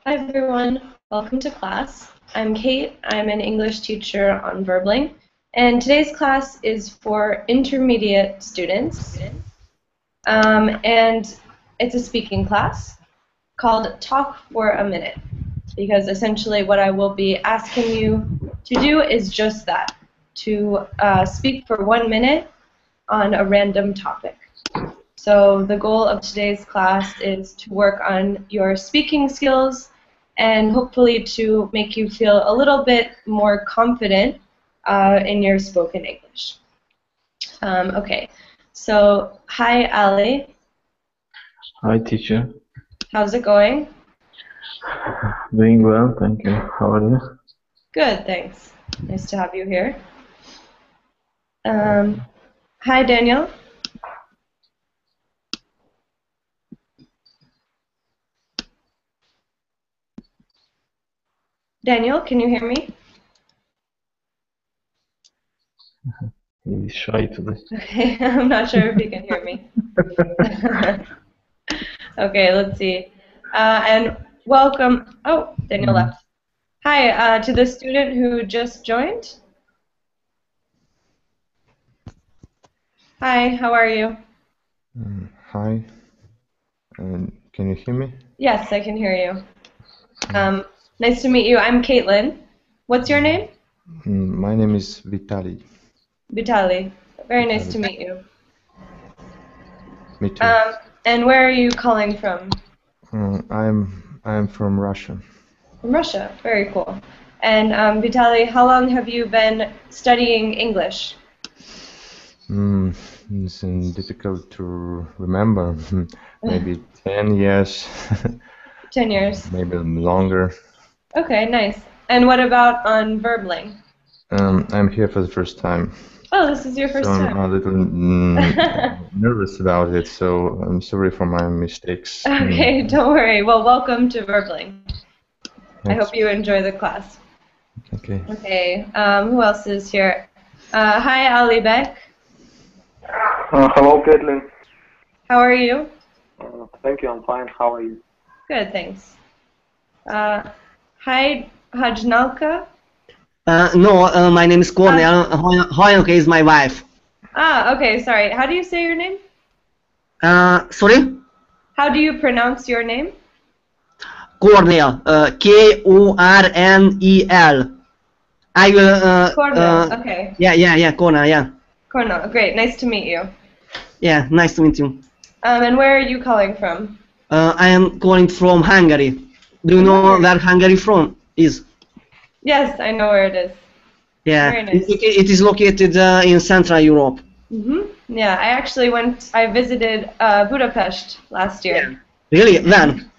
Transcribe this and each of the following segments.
Hi everyone, welcome to class. I'm Kate, I'm an English teacher on Verbling, and today's class is for intermediate students, and it's a speaking class called Talk for a Minute, because essentially what I will be asking you to do is just that, to speak for 1 minute on a random topic. So the goal of today's class is to work on your speaking skills and hopefully to make you feel a little bit more confident in your spoken English. Okay, so hi Ali, Hi, teacher. how's it going? Doing well, thank you. How are you? Good, thanks. Nice to have you here. Hi Daniel. Daniel, can you hear me? He's shy today. Okay, I'm not sure if you can hear me. Okay, let's see. And welcome. Oh, Daniel left. Hi to the student who just joined. Hi, how are you? Hi, can you hear me? Yes, I can hear you. Nice to meet you. I'm Caitlin. What's your name? My name is Vitaly. Vitaly. Very nice to meet you. Me too. And where are you calling from? I'm from Russia. From Russia. Very cool. And Vitaly, how long have you been studying English? It's difficult to remember. Maybe 10 years. 10 years. Maybe longer. Okay, nice. And what about on Verbling? I'm here for the first time. Oh, this is your first So time. I'm a little nervous about it, so I'm sorry for my mistakes. Okay, don't worry. Well, welcome to Verbling. I hope you enjoy the class. Okay. Okay, who else is here? Hi, Ali Beck. Hello, Caitlin. How are you? Thank you, I'm fine. How are you? Good, thanks. Hi, Hajnalka. No, my name is Cornel. Hoyanka is my wife. Ah, okay, sorry. How do you say your name? Sorry? How do you pronounce your name? Cornel. Kornel. I will. Cornel, okay. Yeah, Cornel, yeah. Cornel, great. Nice to meet you. Yeah, nice to meet you. And where are you calling from? I am calling from Hungary. Do you know where Hungary is? Yes, I know where it is. Yeah, very nice. It is located in Central Europe. Yeah, I visited Budapest last year. Yeah. Really? When?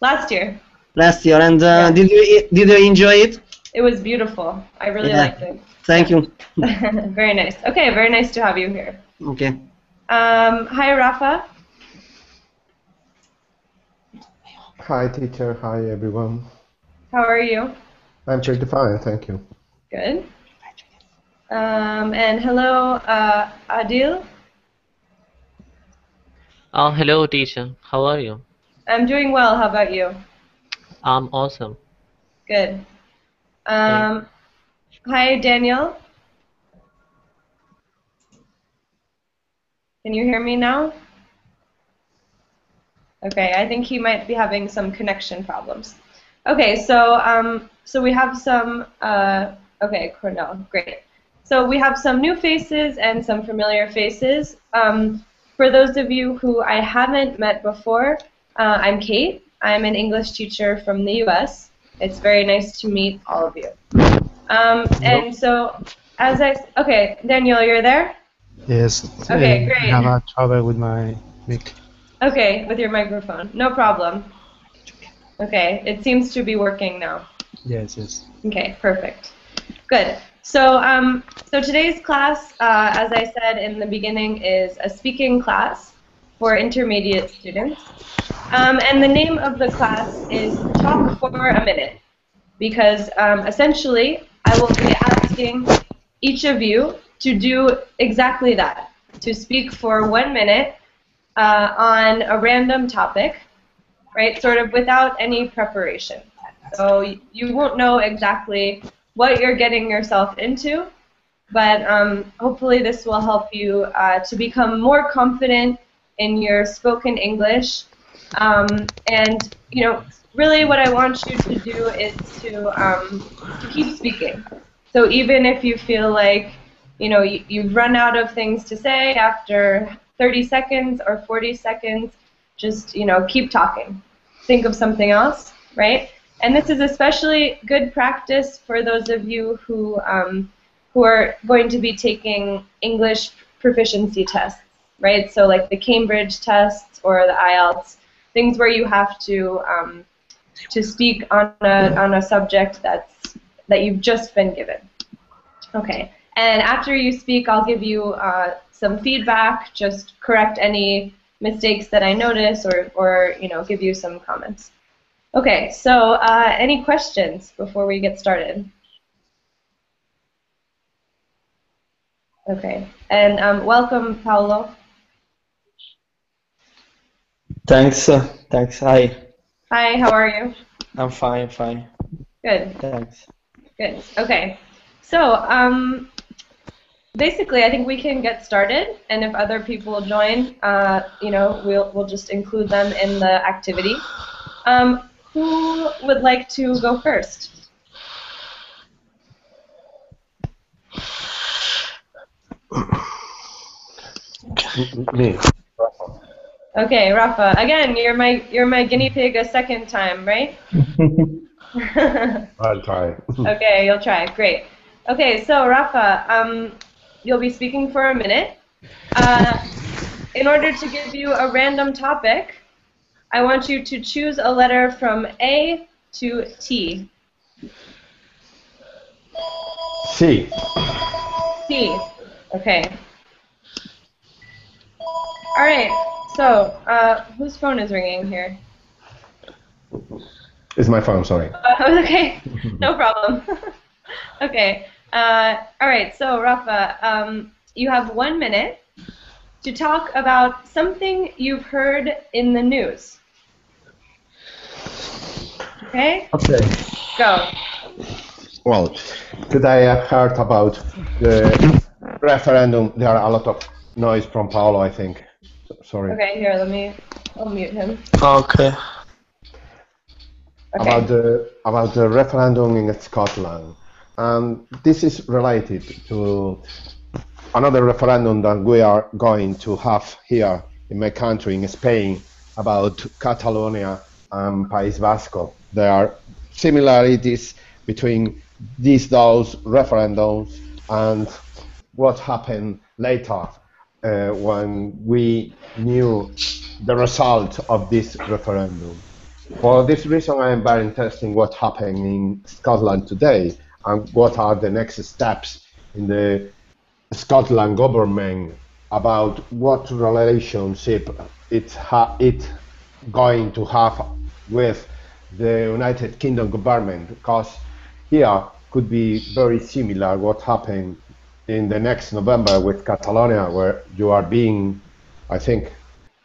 Last year. Last year, and did you enjoy it? It was beautiful. I really liked it. Thank you. Very nice. Okay, very nice to have you here. Okay. Hi, Rafa. Hi, teacher. Hi, everyone. How are you? I'm pretty fine, thank you. Good. And hello, Adil. Hello, teacher. How are you? I'm doing well. How about you? I'm awesome. Good. Hi, Daniel. Can you hear me now? Okay, I think he might be having some connection problems. Okay, so we have some. Okay, Cornell, great. So we have some new faces and some familiar faces. For those of you who I haven't met before, I'm Kate. I'm an English teacher from the U.S. It's very nice to meet all of you. And so, okay, Daniel, you're there? Yes. Okay, great. I have a trouble with my mic. Okay, with your microphone. No problem. Okay, it seems to be working now. Yes. Okay, perfect. Good. So, so today's class, as I said in the beginning, is a speaking class for intermediate students. And the name of the class is Talk for a Minute, because essentially I will be asking each of you to do exactly that, to speak for 1 minute on a random topic, right, sort of without any preparation. So you won't know exactly what you're getting yourself into, but hopefully this will help you to become more confident in your spoken English. And really what I want you to do is to keep speaking. So even if you feel like you've run out of things to say after 30 seconds or 40 seconds, just keep talking. Think of something else, right? And this is especially good practice for those of you who are going to be taking English proficiency tests, right? So like the Cambridge tests or the IELTS, things where you have to speak on a subject that you've just been given. Okay. And after you speak, I'll give you some feedback, just correct any mistakes that I notice, or give you some comments. Okay, so any questions before we get started? Okay, and welcome, Paolo. Thanks. Thanks. Hi. Hi, how are you? I'm fine. Fine. Good. Thanks. Good. Okay. So basically, I think we can get started, and if other people join, we'll just include them in the activity. Who would like to go first? Me. Okay, Rafa. Again, you're my guinea pig a second time, right? I'll try. Okay, you'll try. Great. Okay, so Rafa, you'll be speaking for a minute. In order to give you a random topic, I want you to choose a letter from A to T. C. T. Okay. All right. So, whose phone is ringing here? It's my phone, sorry. Okay, no problem. Okay. All right. So, Rafa, you have 1 minute to talk about something you've heard in the news. Okay? Okay. Go. Well, today I heard about the referendum. There are a lot of noise from Paolo, I think. Sorry. Okay, here, I'll mute him. Okay. Okay. About the referendum in Scotland. This is related to another referendum that we are going to have here in my country, in Spain, about Catalonia and País Vasco. There are similarities between those referendums and what happened later when we knew the result of this referendum. For this reason, I am very interested in what happened in Scotland today and what are the next steps in the Scotland government about what relationship it's going to have with the United Kingdom government, because here could be very similar what happened in the next November with Catalonia, where you are being, I think,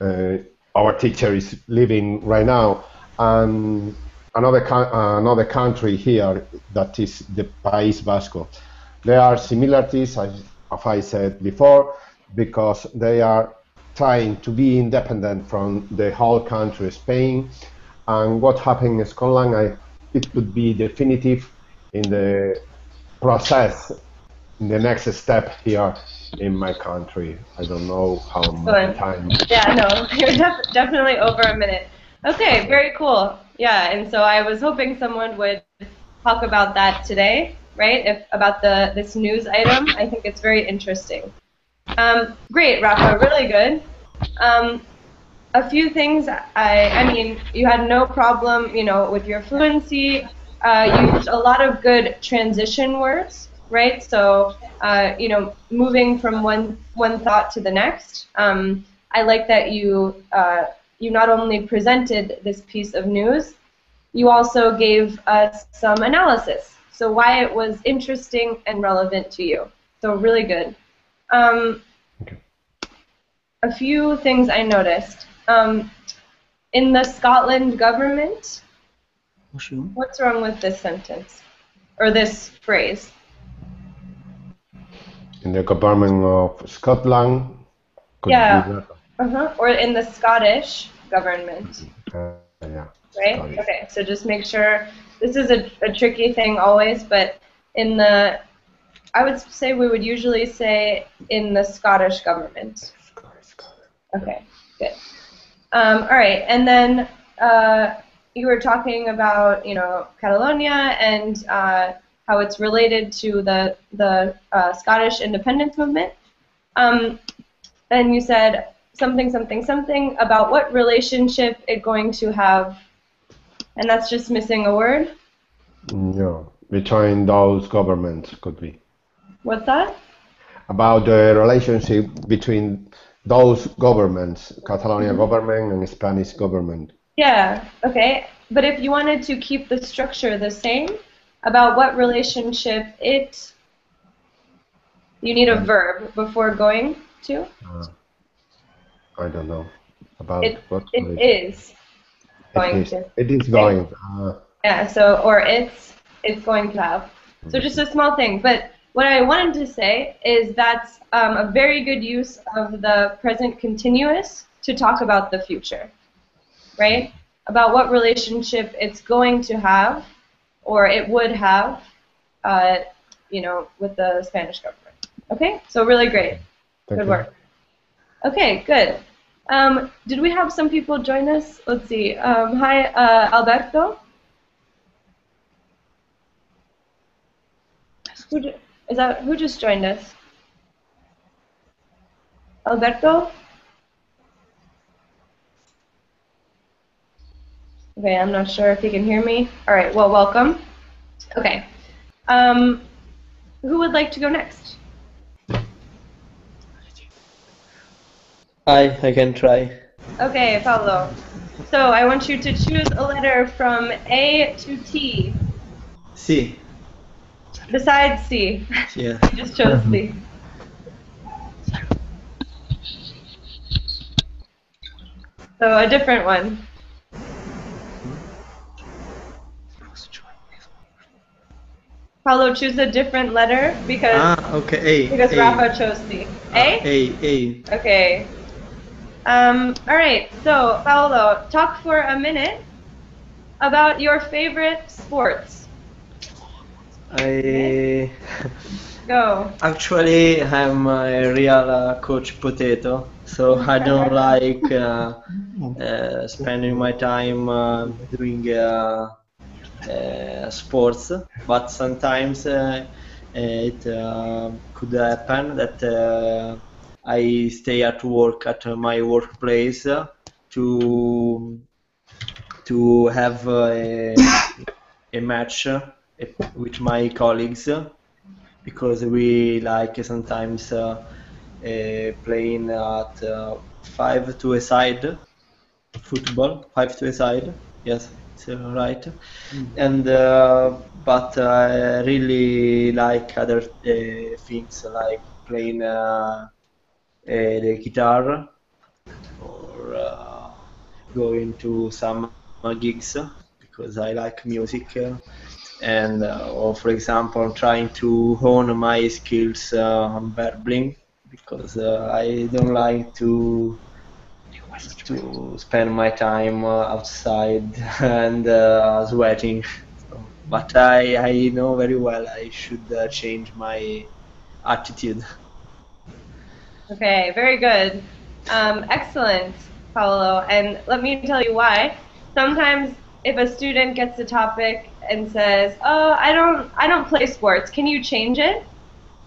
our teacher is living right now, and another country here that is the País Vasco. There are similarities, as I said before, because they are trying to be independent from the whole country, Spain, and what happened in Scotland, it could be definitive in the process, in the next step here in my country. I don't know how much time. Yeah, no, you're definitely over a minute. Okay, very cool. Yeah, and so I was hoping someone would talk about that today, right? About this news item. I think it's very interesting. Great, Rafa, really good. A few things. I mean, you had no problem, with your fluency. You used a lot of good transition words, right? So, moving from one thought to the next. I like that you not only presented this piece of news, you also gave us some analysis. So why it was interesting and relevant to you. So really good. Okay. A few things I noticed. In the Scotland government, What's wrong with this sentence? Or this phrase? In the government of Scotland. Could Yeah. be better. Or in the Scottish government. Yeah. Right? Scottish. Okay, so just make sure, this is a tricky thing always, but in the, I would say we would usually say in the Scottish government. Okay, good. All right, and then you were talking about, Catalonia and how it's related to the Scottish independence movement. And you said something, something, something about what relationship it's going to have, and that's just missing a word. No, between those governments could be. What's that? About the relationship between those governments, Catalonia government and Spanish government. Yeah, okay. But if you wanted to keep the structure the same, about what relationship you need a verb before going to? I don't know. About what It relation? is going to. It is going. Yeah, so, or it's going to have. So just a small thing. But what I wanted to say is that's a very good use of the present continuous to talk about the future, right? About what relationship it's going to have, or it would have, with the Spanish government. Okay, so really great. Good work. Okay, good. Did we have some people join us? Let's see. Hi, Alberto. Who just joined us? Alberto? Okay, I'm not sure if you can hear me. All right, well, welcome. Okay. Who would like to go next? I can try. Okay, Paulo. So I want you to choose a letter from A to T. C. Besides C. Yeah. You just chose C. So a different one. Paulo, choose a different letter because Okay. A. because A. Rafa chose C. A? A. Okay. All right. So Paulo, talk for a minute about your favorite sports. Go. Actually, I'm a real coach potato, so I don't like spending my time doing sports, but sometimes it could happen that I stay at work at my workplace to have a match with my colleagues, because we like sometimes playing at 5-a-side football, 5-a-side. Yes, it's right. And but I really like other things, like playing the guitar, or going to some gigs, because I like music. And or for example, trying to hone my skills on babbling, because I don't like to spend my time outside and sweating. So, but I know very well I should change my attitude. Okay, very good. Excellent, Paolo. And let me tell you why. Sometimes if a student gets a topic and says, "Oh, I don't play sports. Can you change it?"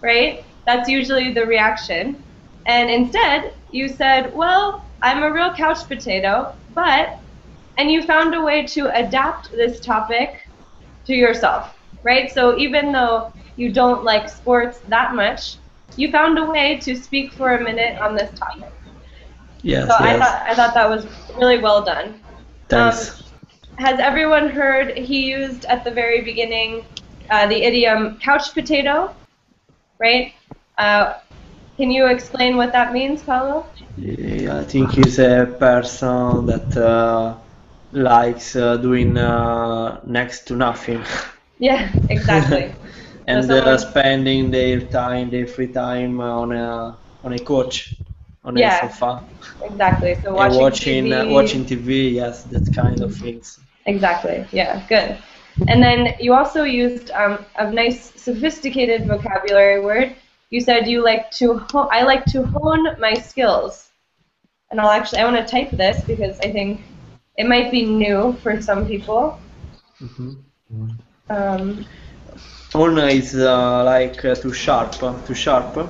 Right? That's usually the reaction. And instead, you said, "Well, I'm a real couch potato, but," and you found a way to adapt this topic to yourself, right? So even though you don't like sports that much, you found a way to speak for a minute on this topic. Yes, so yes. I thought that was really well done. Thanks. Has everyone heard he used at the very beginning the idiom couch potato, right? Can you explain what that means, Paolo? I think he's a person that likes doing next to nothing. Yeah, exactly. And someone- spending their time, their free time on a couch, on a Yeah. sofa, Exactly. So and watching TV. watching TV. Yes, that kind of things. Exactly. Yeah. Good. And then you also used a nice sophisticated vocabulary word. You said you like to. I like to hone my skills. And I want to type this because I think it might be new for some people. Hone is like to sharpen To sharpen.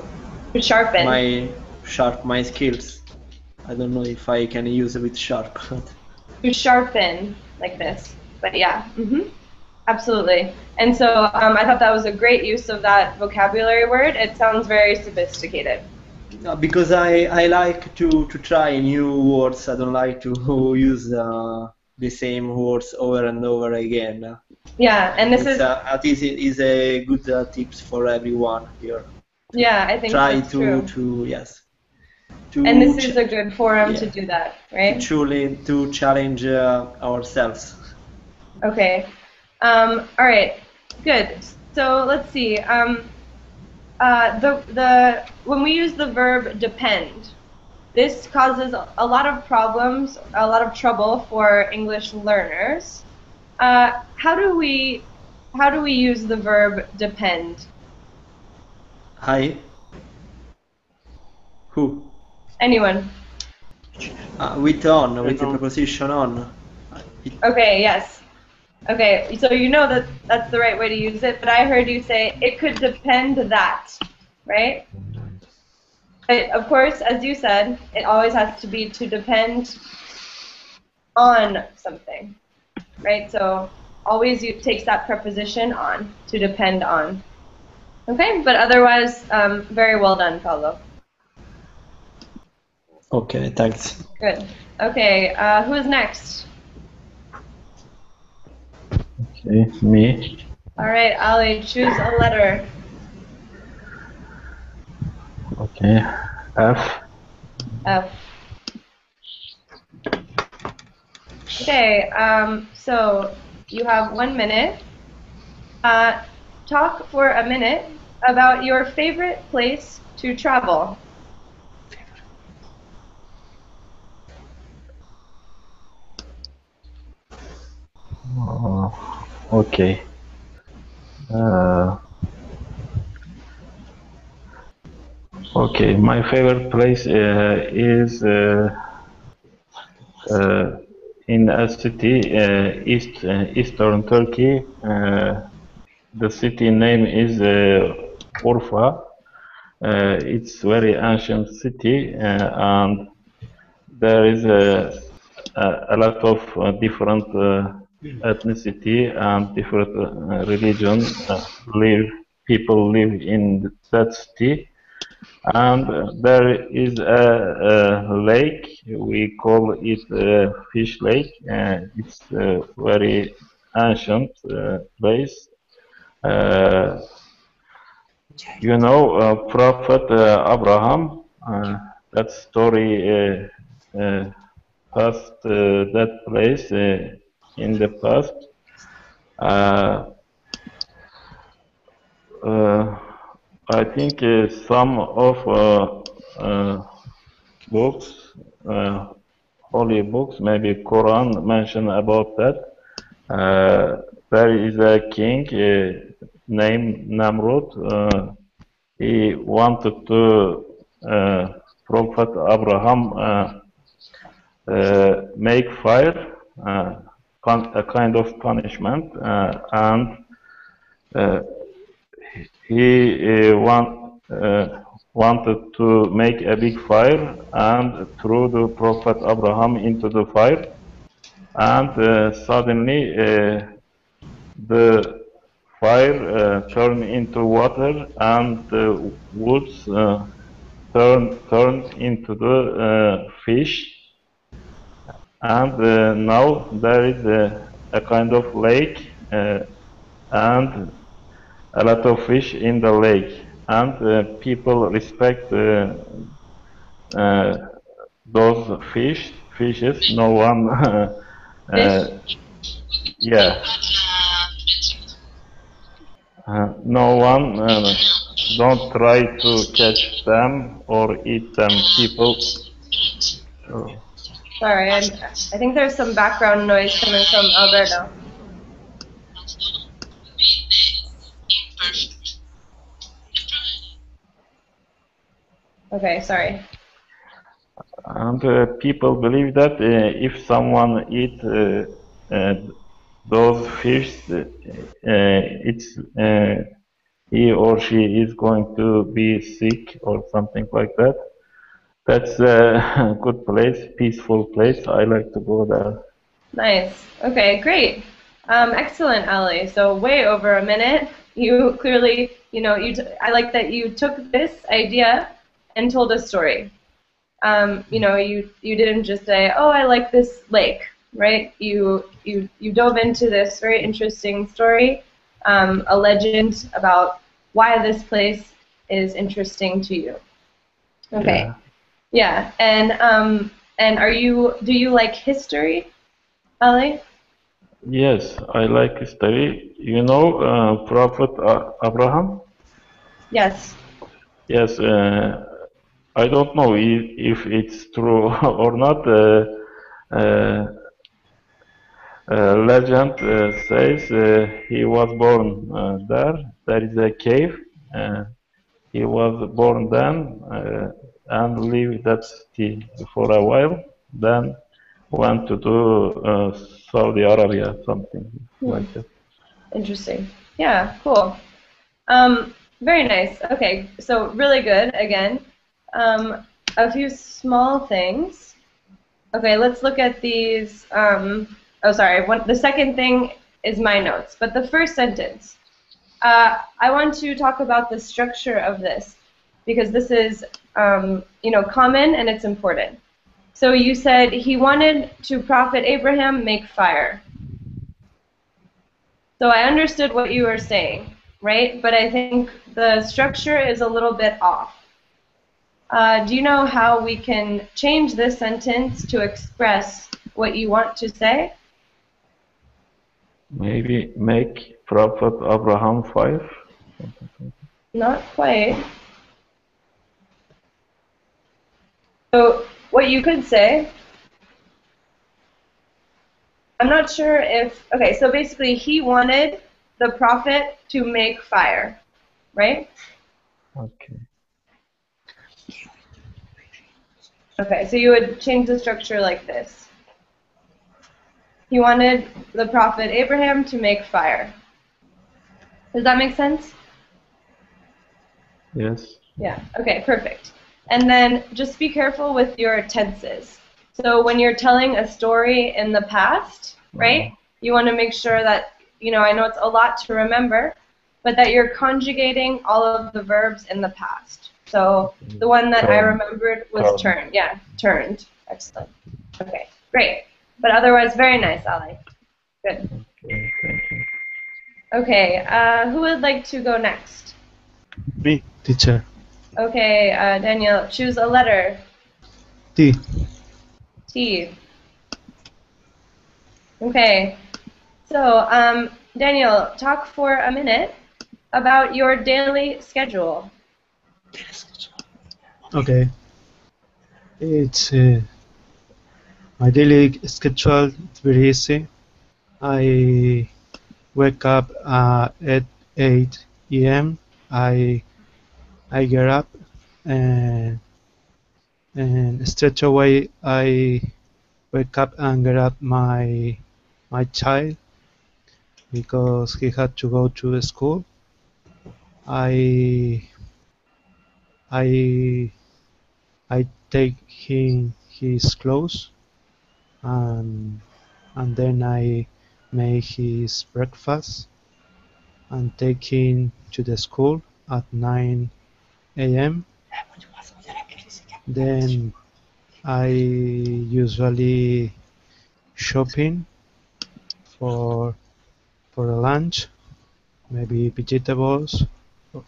my skills. I don't know if I can use it with sharp. To sharpen like this. But yeah. Absolutely. And so I thought that was a great use of that vocabulary word. It sounds very sophisticated. Because I like to try new words. I don't like to use the same words over and over again. Yeah, and this is a good tips for everyone here. Yeah, I think Try that's true. And this is a good forum to do that, right? To challenge ourselves. Okay. All right. Good. So let's see. When we use the verb depend, this causes a lot of problems, a lot of trouble for English learners. How do we use the verb depend? Who? Anyone. With on, with the preposition on. Okay, yes. Okay, so you know that that's the right way to use it, but I heard you say it could depend that, right? But of course, as you said, it always has to be to depend on something, right? So always takes that preposition on, to depend on. Okay, but otherwise, very well done, Paolo. Okay, thanks. Good. Okay, who's next? Okay, me. All right, Ali, choose a letter. Okay, F. F. Okay, so you have 1 minute. Talk for a minute about your favorite place to travel. Okay. Okay, my favorite place is in a city, eastern Turkey. The city name is Urfa. It's very ancient city, and there is a lot of different ethnicity and different religion people live in that city. And there is a lake, we call it Fish Lake. It's a very ancient place. You know, Prophet Abraham, that story passed that place in the past. I think some of books, holy books, maybe Quran mention about that. There is a king named Namrud. He wanted to Prophet Abraham make fire, a kind of punishment, and he wanted to make a big fire and threw the Prophet Abraham into the fire, and suddenly the fire turned into water and the woods turned into the fish, and now there is a kind of lake and a lot of fish in the lake, and people respect those fishes. No one Fish? Yeah. No one. Don't try to catch them or eat them, people. Oh. Sorry, I think there's some background noise coming from Alberto. Okay, sorry. And people believe that if someone eat those fish, it's he or she is going to be sick or something like that. That's a good place, peaceful place. I like to go there. Nice. Okay, great. Excellent, Ali. So way over a minute. You clearly, I like that you took this idea and told a story. You didn't just say, "Oh, I like this lake," right? You dove into this very interesting story, a legend about why this place is interesting to you. Okay. Yeah. And do you like history, Ali? Yes, I like history. You know, Prophet Abraham? Yes. Yes, I don't know if it's true or not. Legend says he was born there. There is a cave. He was born then and lived that city for a while. Then went to do Saudi Arabia, something like that. Interesting. Yeah, cool. Very nice. Okay, so really good again. A few small things. Okay, let's look at these. The second thing is my notes, but the first sentence. I want to talk about the structure of this because this is, common and it's important. So you said he wanted to Prophet Abraham make fire. So I understood what you were saying, right? But I think the structure is a little bit off. Do you know how we can change this sentence to express what you want to say? Maybe make Prophet Abraham fire? Not quite. So what you could say, I'm not sure if, okay, so basically he wanted the prophet to make fire, right? Okay. Okay, so you would change the structure like this. He wanted the prophet Abraham to make fire. Does that make sense? Yes. Yeah, okay, perfect. And then just be careful with your tenses. So when you're telling a story in the past, right, you want to make sure that, I know it's a lot to remember, but that you're conjugating all of the verbs in the past. So the one that I remembered was turn. Yeah, turned. Excellent. Okay, great. But otherwise, very nice, Ali. Good. Okay, thank you. Okay, who would like to go next? Me, teacher. Okay, Daniel, choose a letter. T. T. Okay. So, Daniel, talk for a minute about your daily schedule. Okay. It's my daily schedule. It's very easy. I wake up at 8 a.m. I get up and straight away I wake up and get up my child because he had to go to school. I take him his clothes and then I make his breakfast and take him to the school at 9 a.m. Then I usually shopping for a lunch, maybe vegetables or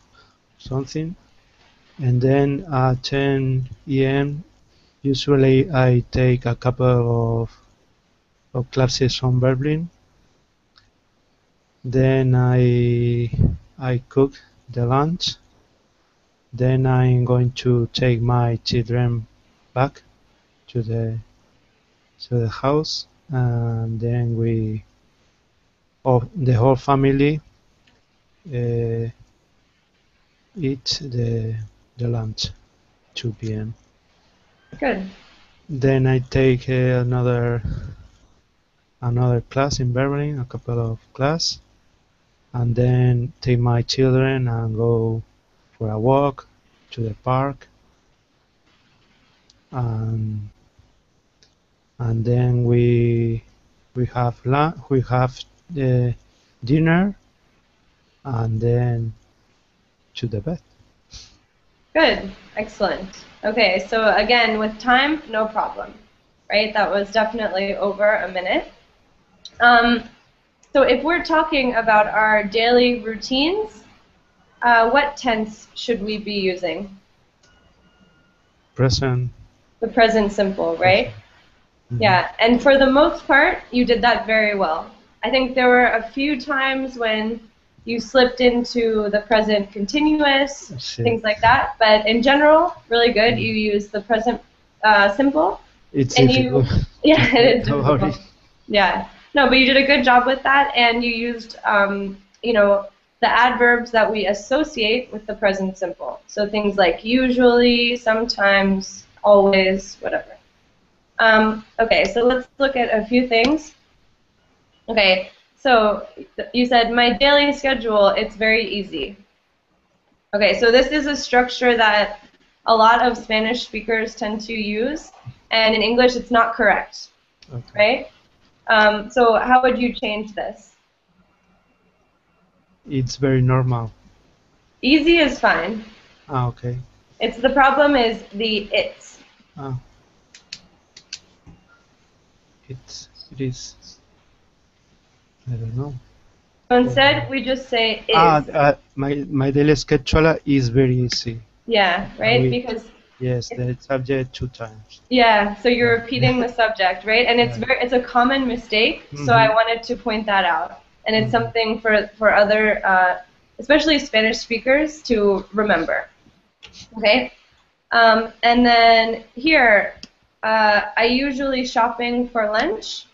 something, and then at 10 a.m. usually I take a couple of classes from Berlin. Then I cook the lunch. Then I'm going to take my children back to the house, and then the whole family eat the lunch, 2 p.m. Good. Then I take another class in Berlin, a couple of class, and then take my children and go for a walk to the park, and then we have dinner, and then to the bed. Good. Excellent. Okay, so again, with time, no problem, right? That was definitely over a minute. So if we're talking about our daily routines, what tense should we be using? Present. The present simple, right? Yeah, and for the most part, you did that very well. I think there were a few times when you slipped into the present continuous, things like that, but in general, really good. You used the present simple. It's and difficult. Yeah, it is Don't worry. difficult. Yeah, no, but you did a good job with that, and you used, you know, the adverbs that we associate with the present simple. So things like usually, sometimes, always, whatever. Okay, so let's look at a few things. Okay, so you said my daily schedule, it's very easy. Okay, so this is a structure that a lot of Spanish speakers tend to use, and in English it's not correct, right? So how would you change this? It's very normal. Easy is fine. Ah, okay. It's the problem is the it's. Ah. It is. I don't know. So instead, we just say is. My daily schedule is very easy. Yeah, right? We- Because Yes, the subject 2 times. yeah, so you're repeating the subject, right? And it's a common mistake. So I wanted to point that out, and it's something for other, especially Spanish speakers, to remember. Okay, and then here, I usually shopping for lunch.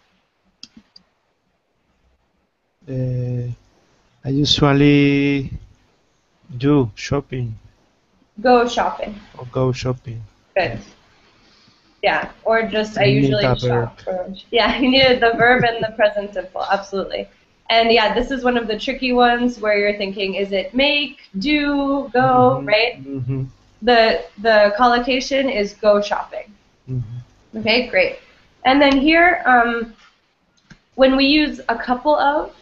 I usually do shopping Go shopping. or go shopping. Good. Yeah, or just I You need usually that shop for lunch. Yeah, you needed the verb and the present simple, absolutely. And yeah, this is one of the tricky ones where you're thinking, is it make, do, go, right? Mm-hmm. The collocation is go shopping. Mm-hmm. Okay, great. And then here, when we use a couple of,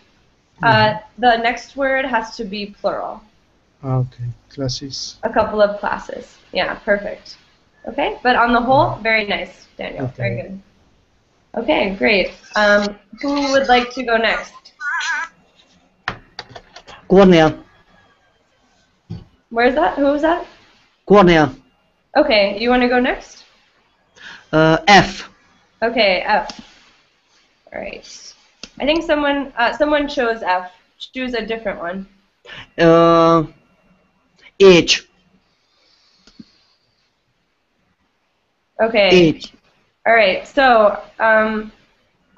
the next word has to be plural. Okay, classes. A couple of classes. Yeah, perfect. Okay, but on the whole, very nice, Daniel. Okay. Very good. Okay, great. Who would like to go next? Cornea. Where's that? Who was that? Cornea. Okay, you want to go next? F. Okay, F. All right. I think someone chose F. Choose a different one. H. Okay. H. All right. So I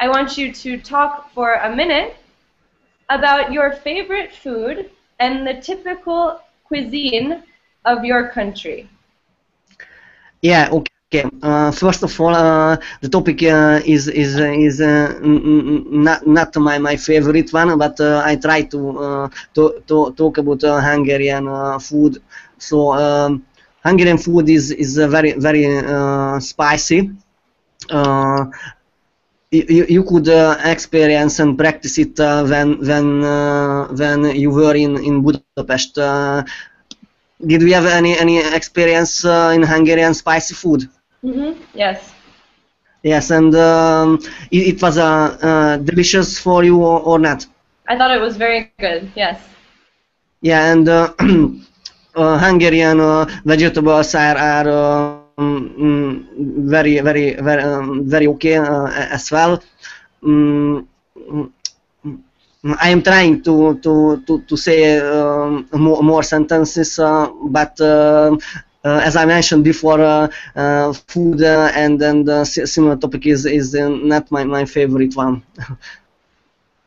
want you to talk for a minute about your favorite food and the typical cuisine of your country. Yeah. Okay. First of all, the topic is not my favorite one, but I try to talk about Hungarian food. So Hungarian food is very spicy. You could experience and practice it when you were in Budapest. Did we have any experience in Hungarian spicy food? Yes. Yes, and it was delicious for you or not? I thought it was very good. Yes. Yeah, and Hungarian vegetables are very okay as well. mm, mm, I am trying to say more sentences, but as I mentioned before, food and then the similar topic is not my favorite one.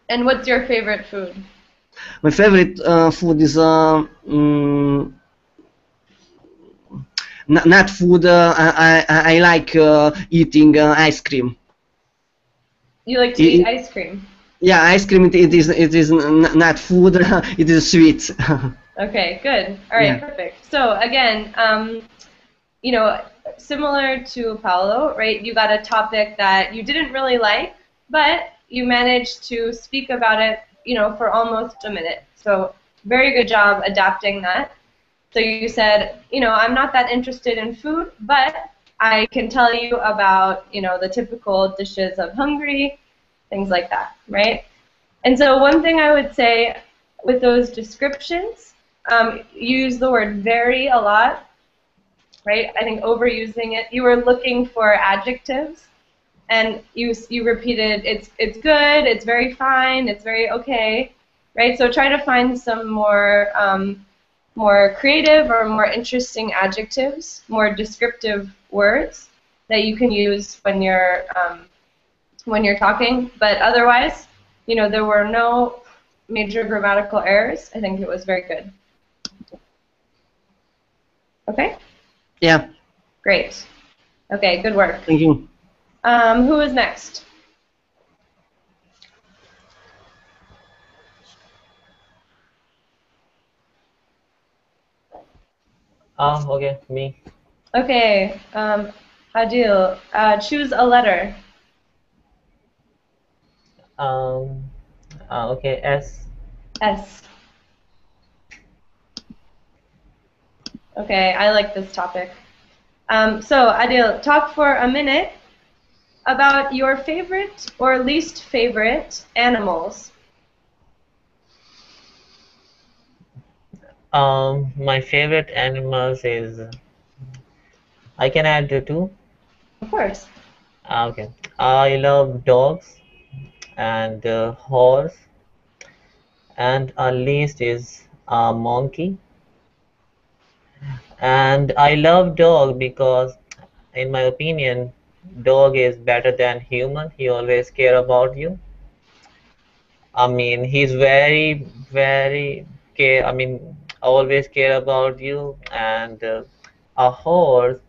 And what's your favorite food? My favorite food is not food. I like eating ice cream. You like to eat ice cream. Yeah, ice cream. It is not food. It is sweet. Okay, good. All right, Yeah. perfect. So again, you know, similar to Paolo, right? You got a topic that you didn't really like, but you managed to speak about it, you know, for almost a minute. So very good job adapting that. So you said, you know, I'm not that interested in food, but I can tell you about, you know, the typical dishes of Hungary, things like that, right? And so one thing I would say with those descriptions, use the word very a lot, right? I think overusing it. You were looking for adjectives, and you repeated it's good, it's very fine, it's very okay, right? So try to find some more more creative or more interesting adjectives, more descriptive words that you can use when you're talking. But otherwise, you know, there were no major grammatical errors. I think it was very good. Okay? Yeah. Great. Okay, good work. Thank you. Who is next? Okay, me. Okay, Adil, choose a letter. Okay, S. S. Okay, I like this topic. So, Adil, talk for a minute about your favorite or least favorite animals. My favorite animals is. I can add the two. Of course. Okay. I love dogs and horse, and our least is a monkey. And I love dog because, in my opinion, dog is better than human. He always care about you. I mean, he's very care. I mean, always care about you. And a horse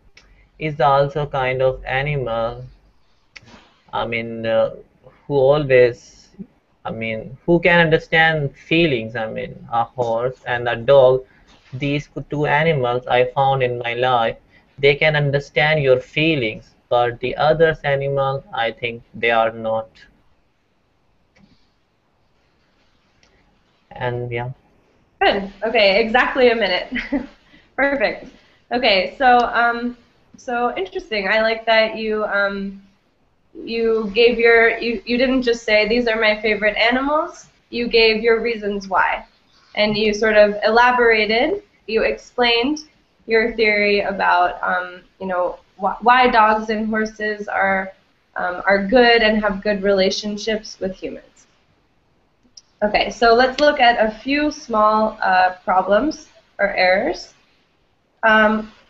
is also kind of animal. I mean, who always, I mean, who can understand feelings? I mean, a horse and a dog, these two animals I found in my life, they can understand your feelings, but the others animal, I think they are not. And yeah. Good. Okay, exactly a minute. Perfect. Okay, so so interesting. I like that you gave you didn't just say these are my favorite animals. You gave your reasons why, and you sort of elaborated. You explained your theory about you know why dogs and horses are good and have good relationships with humans. Okay, so let's look at a few small problems or errors.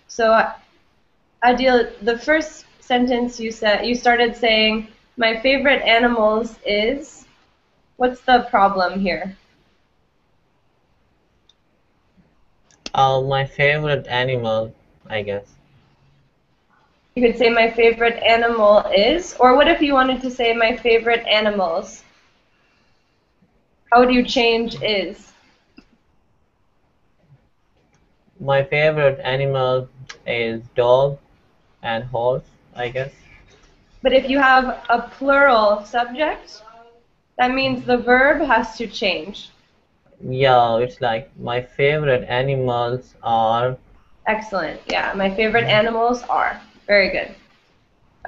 So, Adil, the first sentence you said, you started saying, my favorite animals is, what's the problem here? My favorite animal, I guess. You could say my favorite animal is, or what if you wanted to say my favorite animals? How would you change is? My favorite animal is dog and horse, I guess. But if you have a plural subject, that means the verb has to change. Yeah, it's like my favorite animals are. Excellent. Yeah, my favorite animals are. Very good.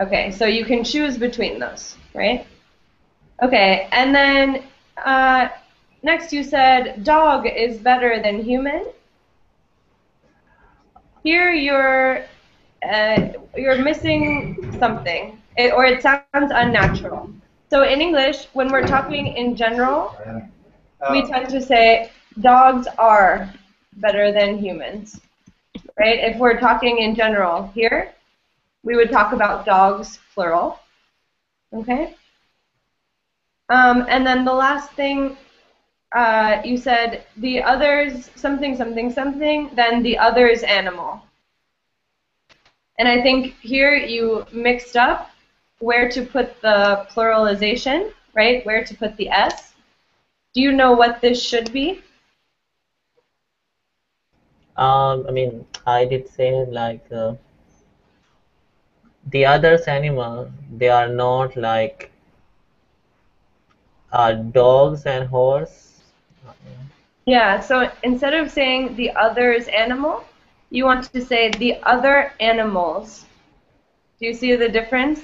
Okay, so you can choose between those, right? Okay, and then next you said dog is better than human. Here you're missing something, or it sounds unnatural. So in English, when we're talking in general, we tend to say dogs are better than humans, right? If we're talking in general here, we would talk about dogs, plural, okay? And then the last thing, you said the others, something, something, something, then the others animal. And I think here you mixed up where to put the pluralization, right? Where to put the S. Do you know what this should be? I mean, I did say like the others animal, they are not like dogs and horse. Yeah, so instead of saying the others animal, you want to say the other animals. Do you see the difference?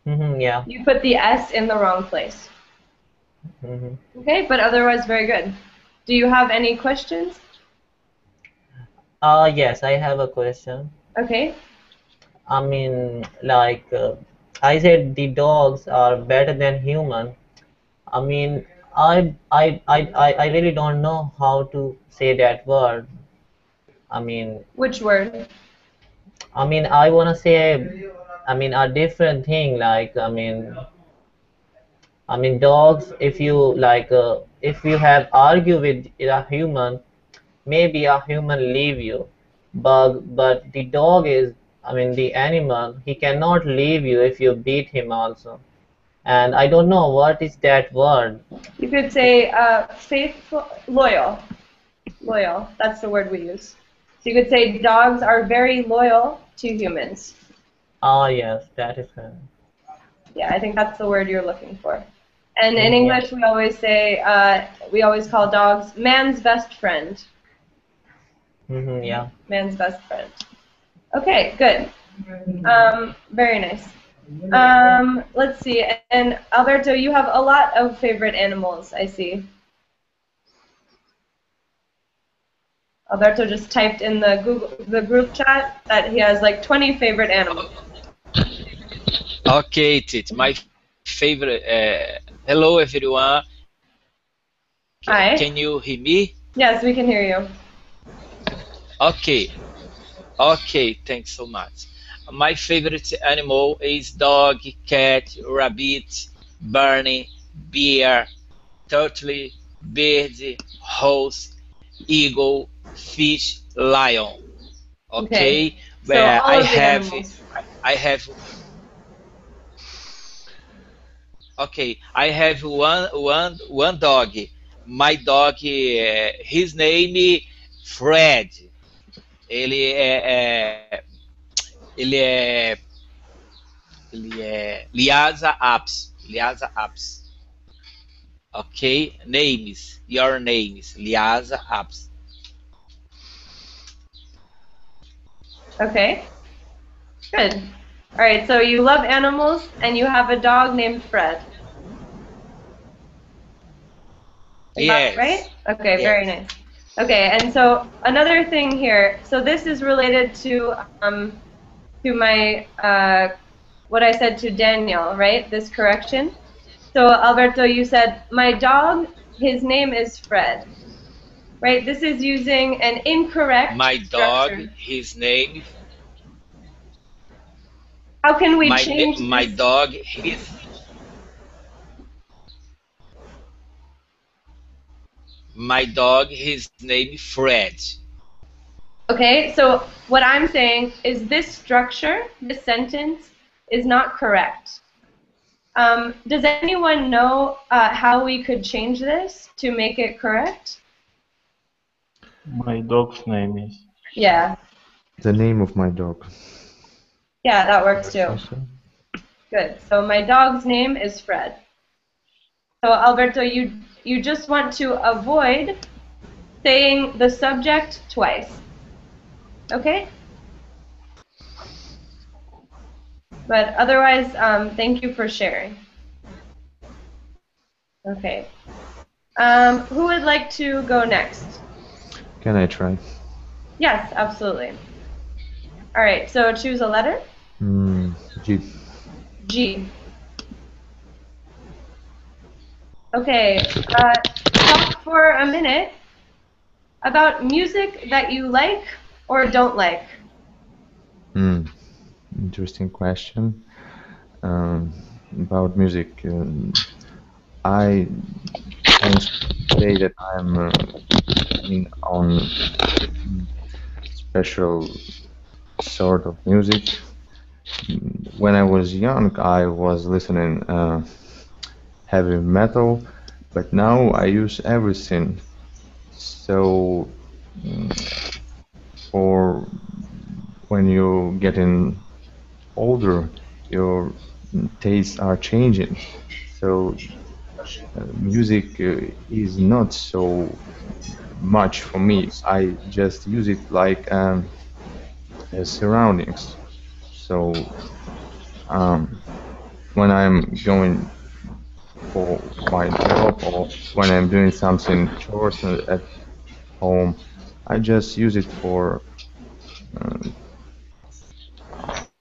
Yeah. You put the S in the wrong place. Okay, but otherwise very good. Do you have any questions? Yes, I have a question. Okay. I mean, like I said, the dogs are better than human. I mean, I really don't know how to say that word. I mean, Which word? I mean, I wanna say, I mean, a different thing. Like, I mean, dogs. If you like, if you have argue with a human, maybe a human leave you. But the dog is, I mean, the animal. He cannot leave you if you beat him also. And I don't know what is that word. You could say faithful, loyal. Loyal, that's the word we use. So you could say dogs are very loyal to humans. Ah, yes, that is correct. Yeah, I think that's the word you're looking for. And in English, we always say, we always call dogs man's best friend. Yeah. Man's best friend. Okay, good. Very nice. Let's see. And Alberto, you have a lot of favorite animals, I see. Alberto just typed in the group chat that he has like 20 favorite animals. Okay, Tit, my favorite. Hello, everyone. Hi. Can you hear me? Yes, we can hear you. Okay. Okay, thanks so much. My favorite animal is dog, cat, rabbit, bunny, bear, turtle, bird, horse, eagle, fish, lion. Okay, so all I of the have, animals. I have. Okay, I have one dog. My dog, his name is Fred. Ele ele é, ele é Lhasa apis, Lhasa apis. Okay, names, your names, Lhasa apis. Okay, good. All right, so you love animals and you have a dog named Fred. Is that right? Okay, very nice. Okay, and so another thing here. So this is related to my what I said to Daniel, right? This correction. So Alberto, you said my dog. His name is Fred. Right. This is using an incorrect. My dog. Structure. His name. How can we change my this? dog? His. My dog, his name is Fred. Okay, so what I'm saying is this structure, this sentence, is not correct. Does anyone know how we could change this to make it correct? My dog's name is. Yeah. The name of my dog. Yeah, that works too. Good. So my dog's name is Fred. So Alberto, you just want to avoid saying the subject twice. Okay? But otherwise, thank you for sharing. Okay. Who would like to go next? Can I try? Yes, absolutely. All right, so choose a letter. G. G. Okay, talk for a minute about music that you like or don't like. Interesting question. About music, I can say that I'm on special sort of music. When I was young, I was listening heavy metal, but now I use everything. So for when you're getting older, your tastes are changing. So music is not so much for me. I just use it like as surroundings. So when I'm going for my job or when I'm doing something chores at home, I just use it for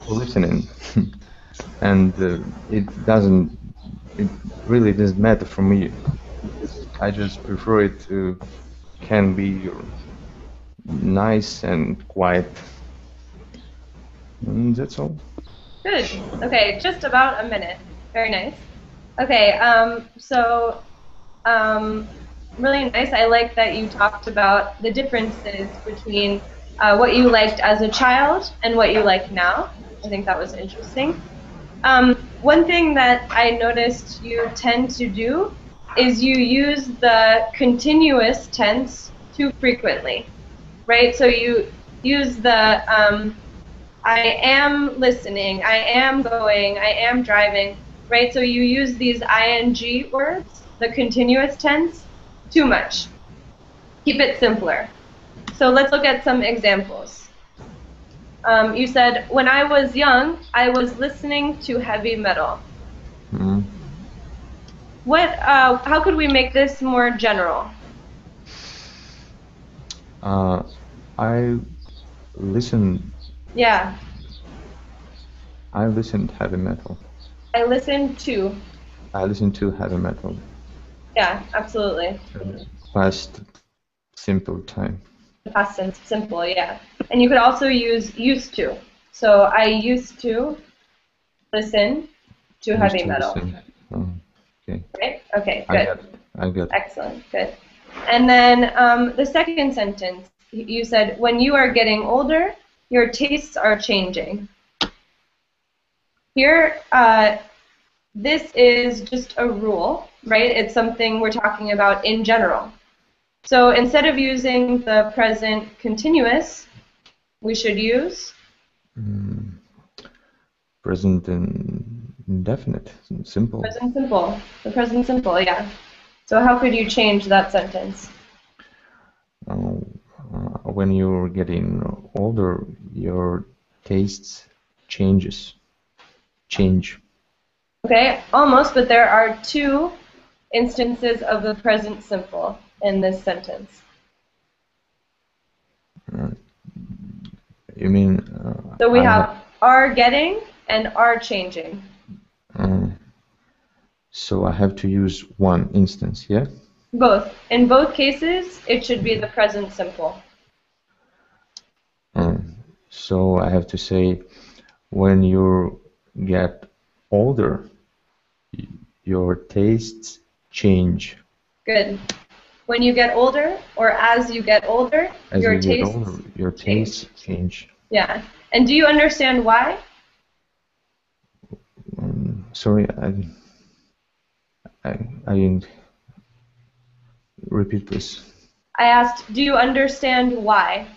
listening, and it really doesn't matter for me. I just prefer it to can be nice and quiet. And that's all. Good. Okay, just about a minute. Very nice. Okay, really nice. I like that you talked about the differences between what you liked as a child and what you like now. I think that was interesting. One thing that I noticed you tend to do is you use the continuous tense too frequently, right? So you use the I am listening, I am going, I am driving, right? So you use these ing words, the continuous tense, too much. Keep it simpler. So let's look at some examples. You said, when I was young, I was listening to heavy metal. How could we make this more general? I listen. Yeah. I listened heavy metal. I listened to. I listened to heavy metal. Yeah, absolutely. Past simple time. Past simple, yeah. And you could also use used to. So I used to listen to heavy metal. Okay. Right? Okay, good. I got it. Excellent, good. And then the second sentence, you said, when you are getting older, your tastes are changing. Here, this is just a rule, right? It's something we're talking about in general. So instead of using the present continuous, we should use? Present indefinite, simple. Present simple. The present simple, yeah. So how could you change that sentence? When you're getting older, your tastes change. Okay, almost, but there are two instances of the present simple in this sentence. You mean? So we have are getting and are changing. So I have to use one instance, yeah? Both. In both cases, it should be the present simple. So I have to say, when you get older, your tastes change. Good. When you get older, or as you get older, your tastes change. Yeah. And do you understand why? Sorry, I didn't repeat this. I asked, do you understand why?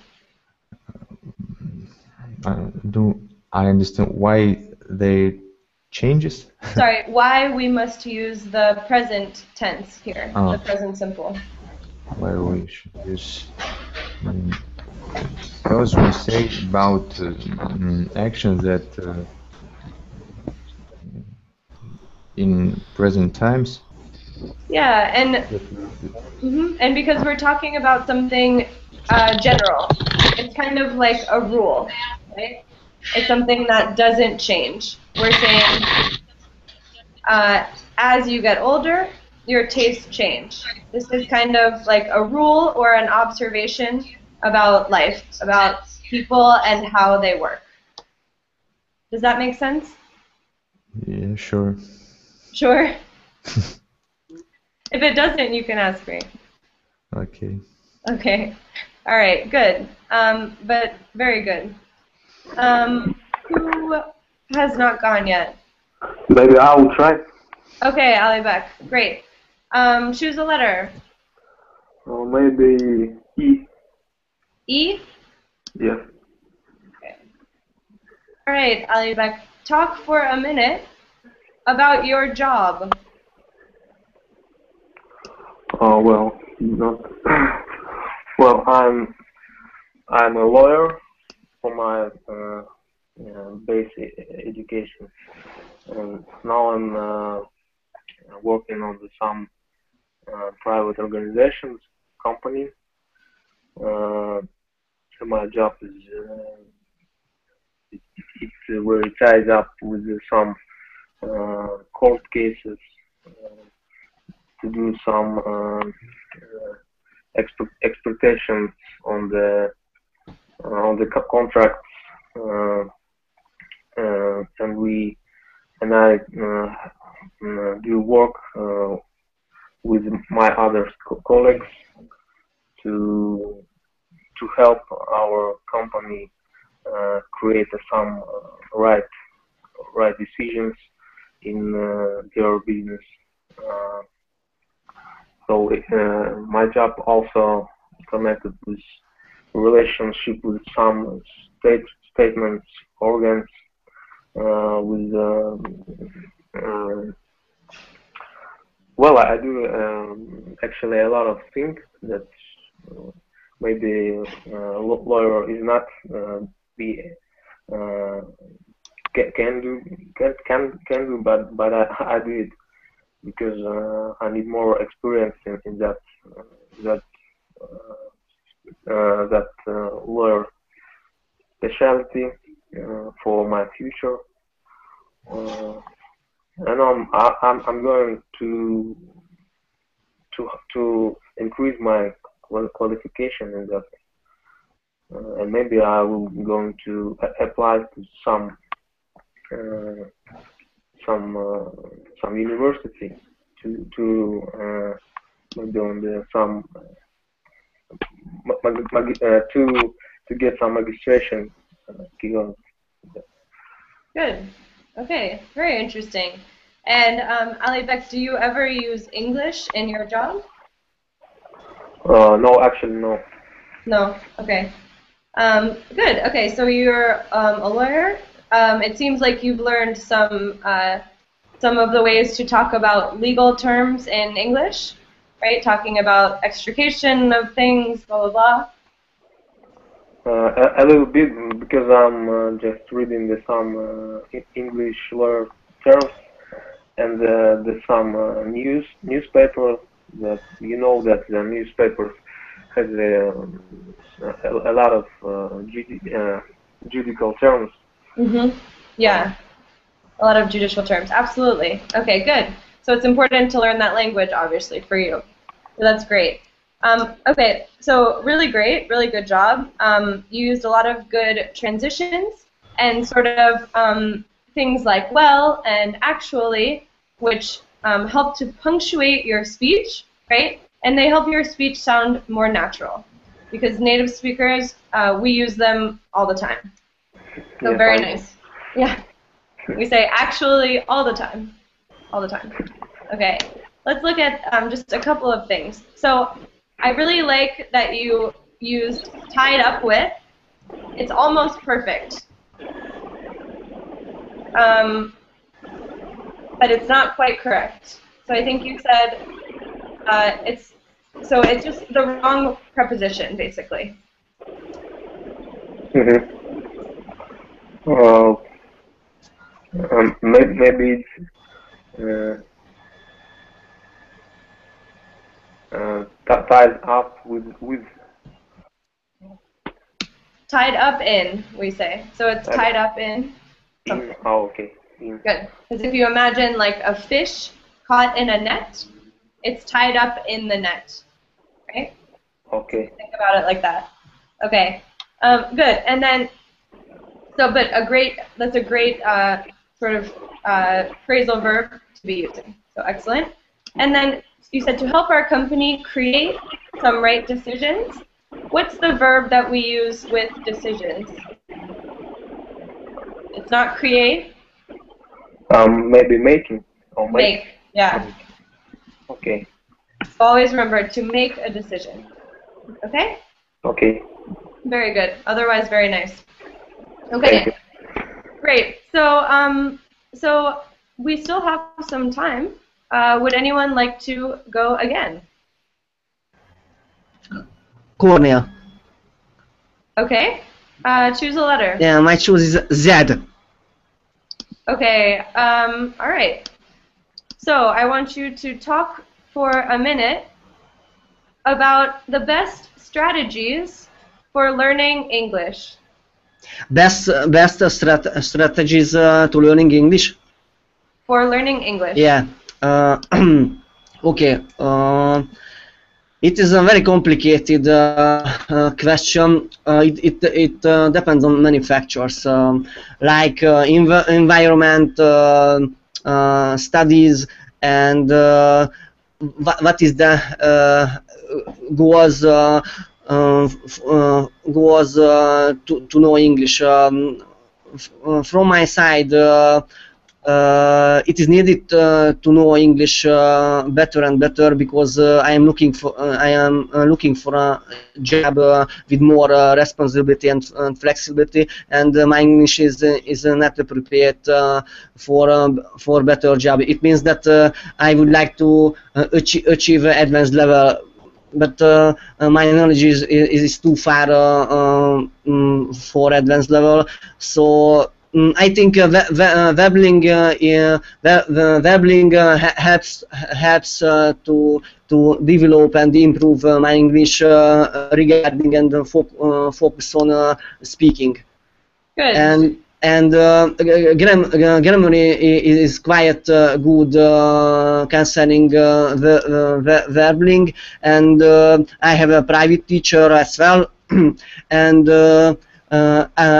I understand why they changes? Sorry, why we must use the present tense here, the present simple. Why we should use... Because we say about actions that in present times. Yeah, and because we're talking about something general, it's kind of like a rule, right? It's something that doesn't change. We're saying as you get older, your tastes change. This is kind of like a rule or an observation about life, about people and how they work. Does that make sense? Yeah, sure. Sure. If it doesn't, you can ask me. Okay. Okay. All right. Good. But very good. Who has not gone yet? Maybe I will try. Okay, Ali Beck. Great. Choose a letter. Or maybe E. E? Yeah. Okay. All right, Ali Beck. Talk for a minute about your job. Oh well, not. Well, I'm a lawyer for my basic education, and now I'm working on some private organizations, company. So my job is it's where it ties up with some court cases, to do some expectations on the contracts, and I do work with my other colleagues to help our company create some right decisions in their business. So my job also connected with relationship with some statements organs, with well, I do actually a lot of things that maybe lawyer is not can do, but I do it because I need more experience in that lawyer specialty for my future. And I'm going to increase my qualification in that, and maybe I will going to apply to some university to maybe on some to get some registration. Good. Okay. Very interesting. And Ali Beck, do you ever use English in your job? No, actually, no. No. Okay. Good. Okay. So you're a lawyer. It seems like you've learned some of the ways to talk about legal terms in English, right? Talking about extrication of things, blah, blah, blah. A little bit, because I'm just reading some English lawyer terms, and there's some newspaper that that the newspaper has a lot of judicial terms. Mm-hmm. Yeah, a lot of judicial terms. Absolutely. Okay, good. So it's important to learn that language, obviously, for you. So that's great. Okay, so really great, really good job. You used a lot of good transitions and sort of things like well and actually, which help to punctuate your speech, right? And they help your speech sound more natural, because native speakers, we use them all the time. So Yeah, very nice. Yeah. We say actually all the time. All the time. Okay. Let's look at just a couple of things. So I really like that you used tied up with. It's almost perfect. But it's not quite correct. So I think you said it's just the wrong preposition, basically. Mm-hmm. Maybe it's tied up with. Tied up in, we say. So it's tied up in something. Oh, okay. Good. Because if you imagine like a fish caught in a net, It's tied up in the net, right? Okay. Think about it like that. Okay, good. And then, but that's a great sort of phrasal verb to be using. So excellent. And then you said to help our company create some right decisions. What's the verb that we use with decisions? It's not create. Maybe making or Make. Yeah. Okay. So always remember to make a decision. Okay? Okay. Very good. Otherwise, very nice. Okay. Great. So, so we still have some time. Would anyone like to go again? Cornea. Okay. Choose a letter. Yeah, my choice is Z. Okay. All right. So I want you to talk for a minute about the best strategies for learning English. Best strategies to learning English. For learning English. Yeah. Okay. It is a very complicated question. It depends on many factors, like environment, studies, and what is the goals to know English. From my side, it is needed to know English better and better, because I am looking for a job with more responsibility and flexibility, and my English is not appropriate for better job. It means that I would like to achieve advanced level, but my knowledge is too far for advanced level. So I think Webbling helps to develop and improve my English regarding and focus on speaking. Good. And grammar is quite good concerning the Webbling, and I have a private teacher as well, and I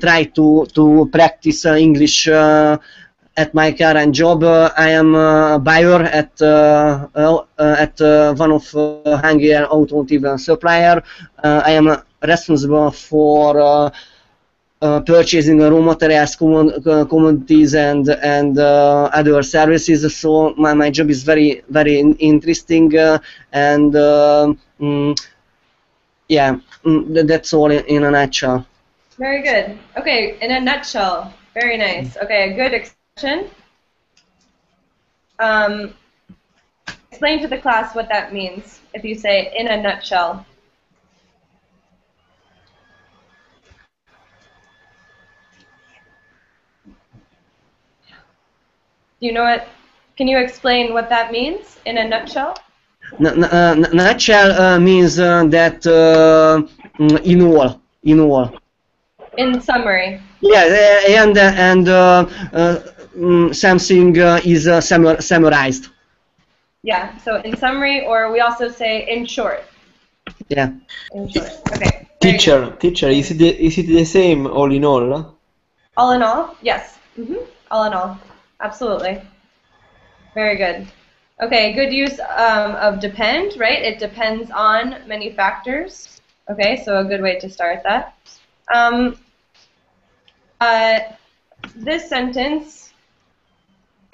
try to practice English at my current job. I am a buyer at one of Hungarian automotive supplier. I am responsible for purchasing raw materials, commodities, and other services. So my job is very interesting, and yeah, that's all in a nutshell. Very good. Okay, in a nutshell. Very nice. Okay, a good expression. Explain to the class what that means if you say in a nutshell. Do you know it? Can you explain what that means in a nutshell? Nutshell means that in all. In summary. Yeah, and something is summarized. Yeah. So in summary, or we also say in short. Yeah. In short. Okay. Teacher, is it the same all in all? All in all, yes. All in all, absolutely. Very good. Okay, good use of depend, right? It depends on many factors. Okay, so a good way to start that. This sentence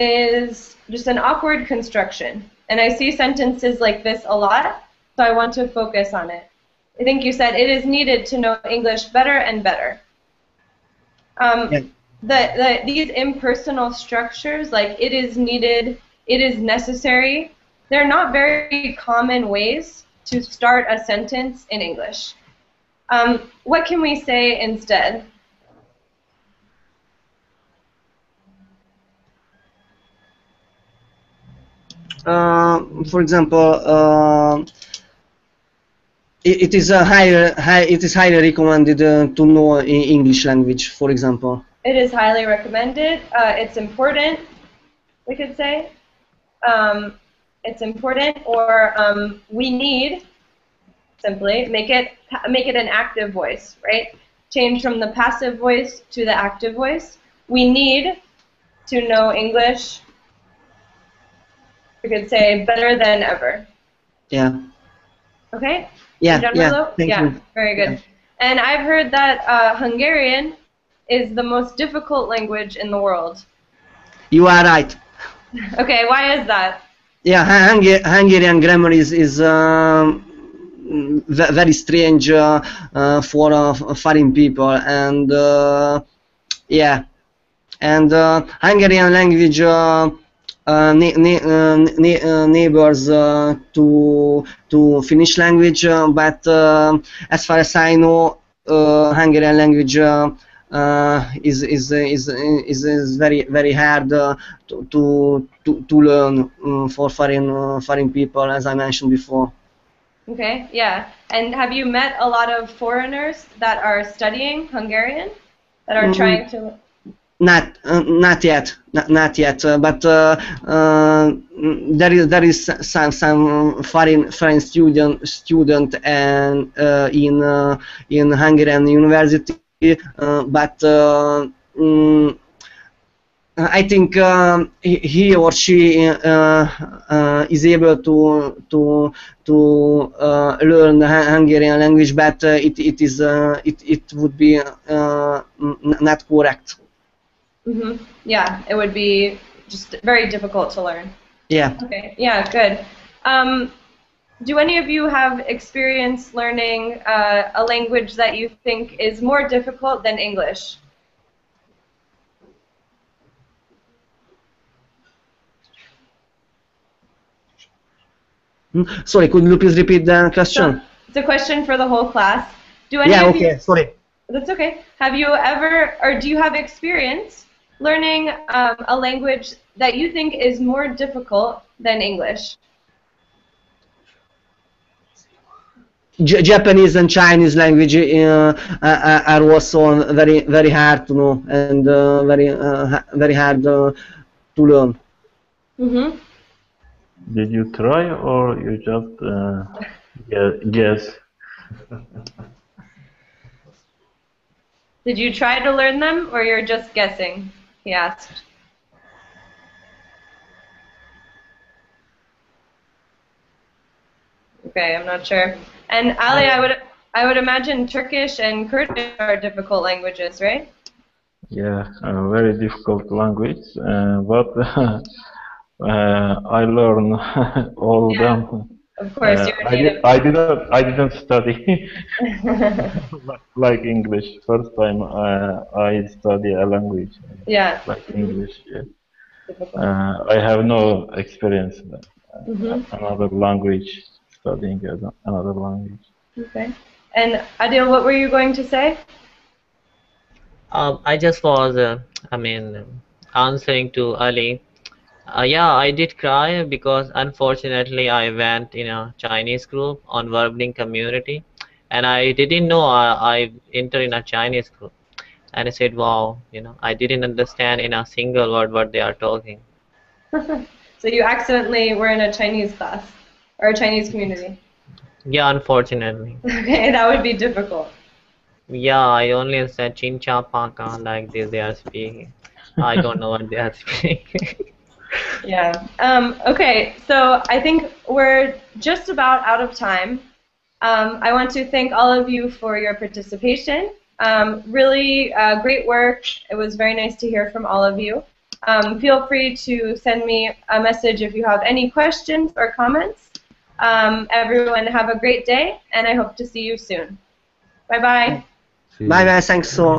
is just an awkward construction, and I see sentences like this a lot, so I want to focus on it. I think you said it is needed to know English better and better. These impersonal structures, like it is needed, it is necessary, they're not very common ways to start a sentence in English. What can we say instead? For example, it is highly recommended to know English language, for example. It is highly recommended. It's important, we could say. it's important, or we need, simply make it an active voice, right? Change from the passive voice to the active voice. We need to know English. We could say better than ever. Yeah. Okay? Yeah, thank yeah, you. very good. Yeah. And I've heard that Hungarian is the most difficult language in the world. You are right. Okay, why is that? Yeah, Hungarian grammar is very strange for foreign people, and yeah, and Hungarian language neighbors to Finnish language, but as far as I know, Hungarian language is very hard to learn for foreign people, as I mentioned before. Okay, yeah. And have you met a lot of foreigners that are studying Hungarian, that are trying to? Not yet, but there is some foreign student and in Hungarian university, but I think he or she is able to learn the Hungarian language, but it would be not correct. Mm-hmm. Yeah, it would be just very difficult to learn. Yeah. Okay. Yeah. Good. Do any of you have experience learning a language that you think is more difficult than English? Sorry, could you please repeat the question? So, it's a question for the whole class. Do any yeah, of okay, you, sorry. That's okay. Have you ever, or do you have experience learning a language that you think is more difficult than English? Japanese and Chinese language are also very hard to know and very hard to learn. Mm-hmm. Did you try or you just guess? Did you try to learn them, or you're just guessing? He asked. Okay, I'm not sure. And Ali, I would imagine Turkish and Kurdish are difficult languages, right? Yeah, a very difficult language, but I learn all them. Of course, you're native. I didn't study like English. First time I study a language. Yeah. Like English. Yeah. I have no experience another language, studying another language. Okay. And Adil, what were you going to say? I just was, answering to Ali. Yeah, I did cry because unfortunately I went in a Chinese group on Verbling community, and I didn't know I entered in a Chinese group, and I said, wow, I didn't understand in a single word what they are talking. So you accidentally were in a Chinese class or a Chinese community? Yeah, unfortunately. Okay, that would be difficult. Yeah, I only said chin cha pa ka like this they are speaking. I don't know what they are speaking. Yeah. Okay, so I think we're just about out of time. I want to thank all of you for your participation. Really great work. It was very nice to hear from all of you. Feel free to send me a message if you have any questions or comments. Everyone have a great day, and I hope to see you soon. Bye-bye. Bye-bye, thanks so